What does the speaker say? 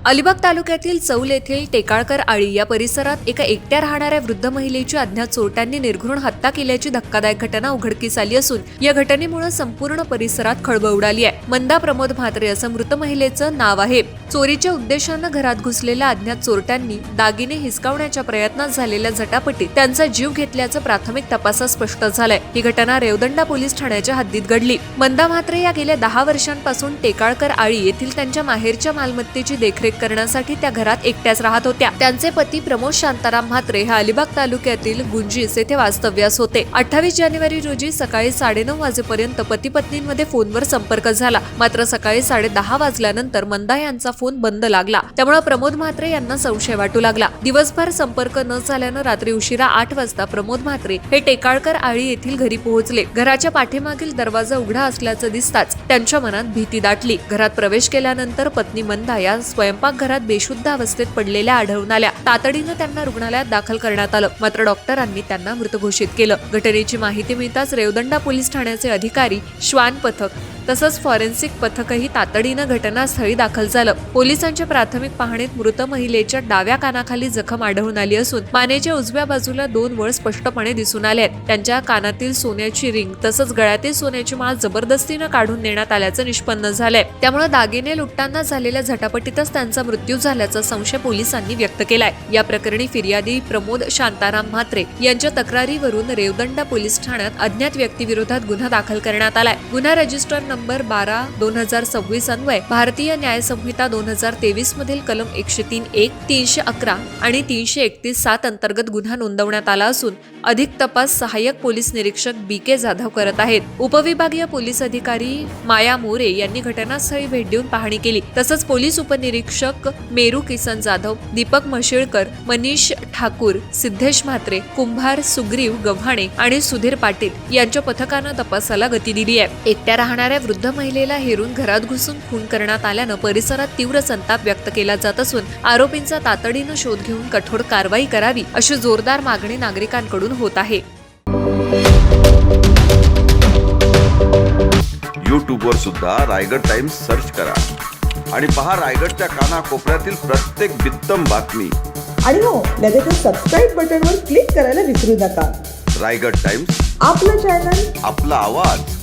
अलिबाग तालुक्यातील चौल येथील टेकाळकर आळी या परिसरात एका एकट्या राहणाऱ्या वृद्ध महिलेची अज्ञात चोरट्यांनी निर्घृण हत्या केल्याची धक्कादायक घटना उघडकीस आली असून या घटनेमुळे संपूर्ण परिसरात खळबळ उडाली आहे। मंदा प्रमोद म्हात्रे असं मृत महिलेचं नाव आहे। चोरीच्या उद्देशानं घरात घुसलेल्या अज्ञात चोरट्यांनी दागिने हिसकावण्याच्या प्रयत्नात झालेल्या झटापटीत त्यांचा जीव घेतल्याचं प्राथमिक तपासात स्पष्ट झालंय। ही घटना रेवदंडा पोलीस ठाण्याच्या हद्दीत घडली। मंदा म्हात्रे या गेल्या 10 वर्षांपासून टेकाळकर आळी येथील त्यांच्या माहेरच्या मालमत्तेची देखरेख करण्यासाठी त्या घरात एकट्याच राहत होत्या। त्यांचे पती प्रमोद शांताराम म्हात्रे हे अलिबाग तालुक्यातील गुंजीस येथे वास्तव्यास होते। 28 जानेवारी रोजी सकाळी 9:30 वाजेपर्यंत पती पत्नींमध्ये फोनवर संपर्क झाला, मात्र सकाळी 10:30 वाजल्यानंतर मंदा यांचा फोन बंद लागला। त्यामुळे प्रमोद म्हात्रे यांना संशय वाटू लागला। दिवसभर संपर्क न झाल्यानं रात्री उशिरा 8 वाजता प्रमोद म्हात्रे हे टेकाळकर आळी येथील घरी पोहोचले। घराच्या पाठीमागील दरवाजा उघडा असल्याचं दिसताच त्यांच्या मनात भीती दाटली। घरात प्रवेश केल्यानंतर पत्नी मंदा या स्वयंपाकघरात बेशुद्ध अवस्थेत पडलेल्या आढळून आल्या। तातडीनं त्यांना रुग्णालयात दाखल करण्यात आलं, मात्र डॉक्टरांनी त्यांना मृत घोषित केलं। घटनेची माहिती मिळताच रेवदंडा पोलीस ठाण्याचे अधिकारी, श्वान पथक तसंच फॉरेन्सिक पथकही तातडीनं घटनास्थळी दाखल झालं। पोलिसांच्या प्राथमिक पाहणीत मृत महिलेच्या डाव्या कानाखाली जखम आढळून आली असून मानेच्या उजव्या बाजूला 2 वळ स्पष्टपणे दिसून आले आहेत। त्यांच्या कानातील सोन्याची रिंग तसंच गळ्यातील सोन्याची माळ जबरदस्तीनं काढून देण्यात आल्याचं निष्पन्न झालंय। त्यामुळे दागिने लुटताना झालेल्या झटापटीतच त्यांचा मृत्यू झाल्याचा संशय पोलिसांनी व्यक्त केलाय। या प्रकरणी फिर्यादी प्रमोद शांताराम म्हात्रे यांच्या तक्रारीवरून रेवदंडा पोलीस ठाण्यात अज्ञात व्यक्तीविरोधात गुन्हा दाखल करण्यात आलाय। गुन्हा रजिस्टर नंबर 12/2026 अन्वये भारतीय न्याय संहिता 2023 मधील कलम 103(1), 311 आणि 331(7) अंतर्गत गुन्हा नोंदवण्यात आला असून अधिक तपास सहाय्यक पोलीस निरीक्षक BK जाधव करत आहेत। उपविभागीय पोलीस अधिकारी माया मोरे यांनी घटनास्थळी भेट देऊन पाहणी केली। तसंच पोलीस उपनिरीक्षक मेरू किसन जाधव, दीपक म्हशीळकर, मनीष ठाकूर, सिद्धेश म्हात्रे, कुंभार सुग्रीव गव्हाणे आणि सुधीर पाटील यांच्या पथकानं तपासाला गती दिली आहे। एकट्या राहणाऱ्या वृद्ध महिलेला हेरून घरात घुसून खून करण्यात आल्यानं परिसरात तीव्र संताप व्यक्त केला जात असून आरोपींचा तातडीनं शोध घेऊन कठोर कारवाई करावी अशी जोरदार मागणी नागरिकांकडून होत आहे। यूट्यूबवर सुद्धा रायगड टाइम्स सर्च करा आणि पहा रायगडच्या कानाकोपऱ्यातील प्रत्येक बित्तम बातमी। आणि हो, लगेचच सबस्क्राईब बटनवर क्लिक करायला विसरू नका। रायगड टाइम्स, आपलं चॅनल, आपला आवाज।